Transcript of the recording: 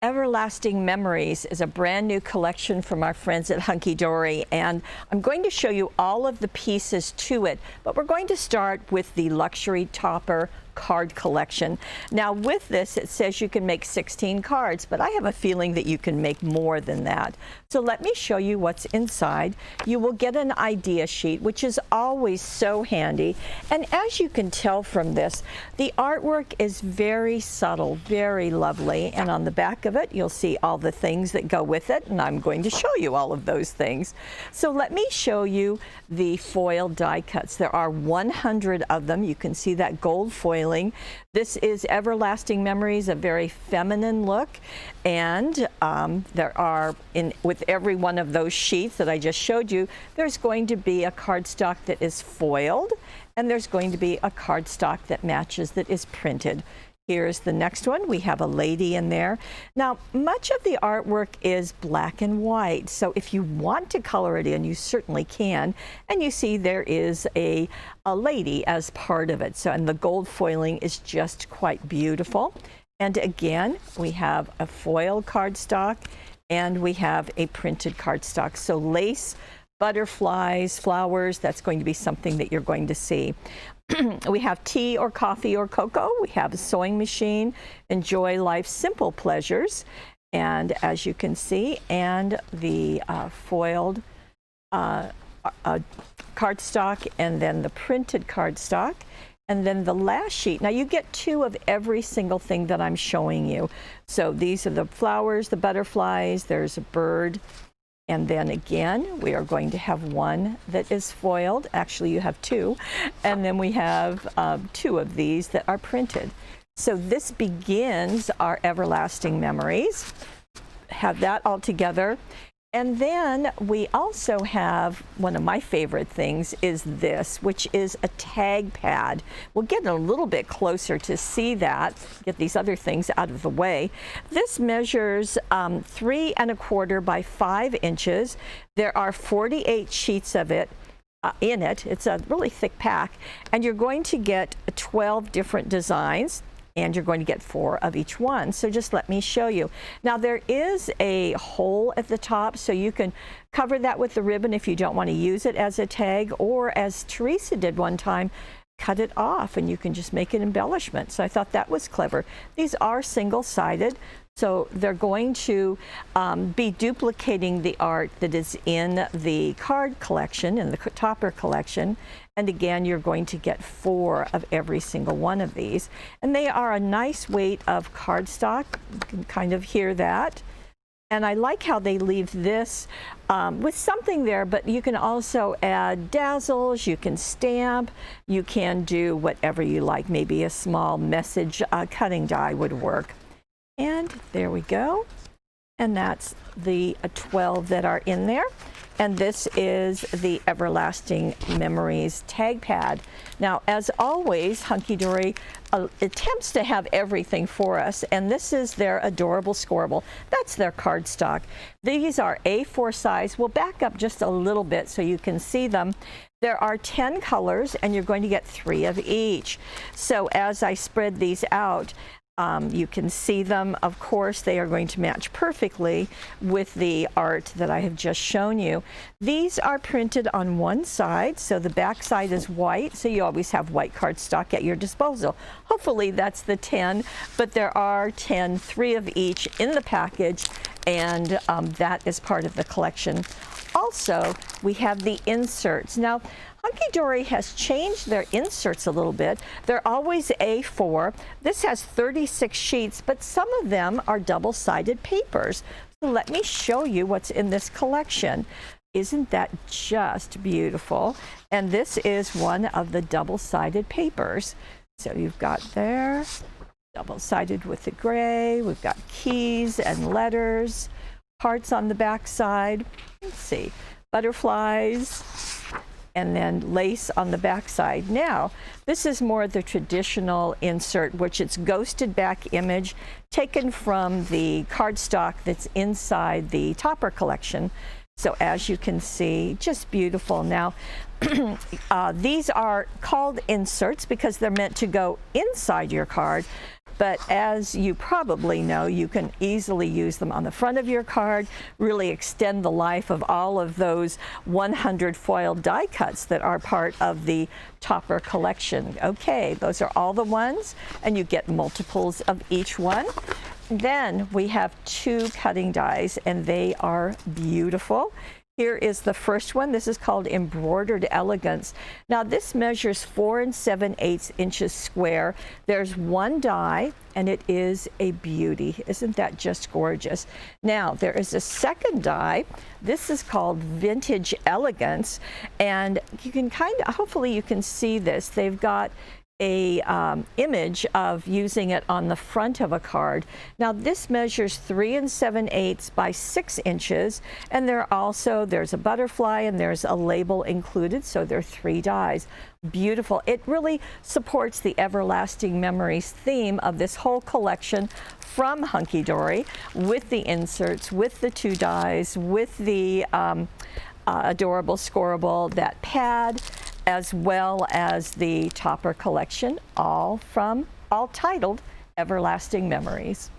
Everlasting Memories is a brand new collection from our friends at Hunkydory, and I'm going to show you all of the pieces to it, but we're going to start with the luxury topper card collection. Now with this, it says you can make 16 cards, but I have a feeling that you can make more than that. So let me show you what's inside. You will get an idea sheet, which is always so handy. And as you can tell from this, the artwork is very subtle, very lovely. And on the back of it, you'll see all the things that go with it. And I'm going to show you all of those things. So let me show you the foil die cuts. There are 100 of them. You can see that gold foiling. This is Everlasting Memories, a very feminine look, and there are, with every one of those sheets that I just showed you, there's going to be a cardstock that is foiled, and there's going to be a cardstock that matches, that is printed. Here's the next one. We have a lady in there. Now, much of the artwork is black and white, so if you want to color it in, you certainly can. And you see there is a lady as part of it. So, and the gold foiling is just quite beautiful. And again, we have a foil cardstock and we have a printed cardstock. So lace, butterflies, flowers, that's going to be something that you're going to see. We have tea or coffee or cocoa. We have a sewing machine. Enjoy life's simple pleasures. And as you can see, and the foiled cardstock, and then the printed cardstock, and then the last sheet. Now you get two of every single thing that I'm showing you. So these are the flowers, the butterflies, there's a bird. And then again, we are going to have one that is foiled. Actually, you have two. And then we have two of these that are printed. So this begins our Everlasting Memories. Have that all together. And then we also have, one of my favorite things is this, which is a tag pad. We'll get a little bit closer to see that, get these other things out of the way. This measures 3 1/4 by 5 inches. There are 48 sheets of it in it. It's a really thick pack, and you're going to get 12 different designs. And you're going to get 4 of each one. So just let me show you. Now there is a hole at the top, so you can cover that with the ribbon if you don't want to use it as a tag, or as Teresa did one time, cut it off and you can just make an embellishment. So I thought that was clever. These are single-sided, so they're going to be duplicating the art that is in the card collection, in the topper collection. And again, you're going to get 4 of every single one of these. And they are a nice weight of cardstock. You can kind of hear that. And I like how they leave this with something there, but you can also add dazzles, you can stamp, you can do whatever you like. Maybe a small message cutting die would work. And there we go. And that's the 12 that are in there. And this is the Everlasting Memories tag pad. Now, as always, Hunkydory attempts to have everything for us, and this is their adorable scorable. That's their cardstock. These are A4 size. We'll back up just a little bit so you can see them. There are 10 colors, and you're going to get 3 of each. So as I spread these out, you can see them. Of course, they are going to match perfectly with the art that I have just shown you. These are printed on one side, so the back side is white, so you always have white cardstock at your disposal. Hopefully that's the 10, but there are 10, 3 of each in the package, and that is part of the collection. Also, we have the inserts. Now, Hunkydory has changed their inserts a little bit. They're always A4. This has 36 sheets, but some of them are double-sided papers. So let me show you what's in this collection. Isn't that just beautiful? And this is one of the double-sided papers. So you've got there, double-sided with the gray. We've got keys and letters, hearts on the back side. Let's see, butterflies, and then lace on the back side. Now, this is more the traditional insert, which it's ghosted back image taken from the cardstock that's inside the topper collection. So as you can see, just beautiful. Now, these are called inserts because they're meant to go inside your card. but as you probably know, you can easily use them on the front of your card, really extend the life of all of those 100 foil die cuts that are part of the topper collection. Okay, those are all the ones, and you get multiples of each one. Then we have 2 cutting dies, and they are beautiful. Here is the first one. This is called Embroidered Elegance. Now this measures 4 7/8 inches square. There's 1 die, and it is a beauty. Isn't that just gorgeous? Now there is a second die. This is called Vintage Elegance, and you can hopefully you can see this. They've got a image of using it on the front of a card. Now this measures 3 7/8 by 6 inches, and there's a butterfly and there's a label included, so there are 3 dies. Beautiful. It really supports the everlasting memories theme of this whole collection from Hunkydory, with the inserts, with the 2 dies, with the adorable scoreable, that pad, as well as the topper collection, all titled Everlasting Memories.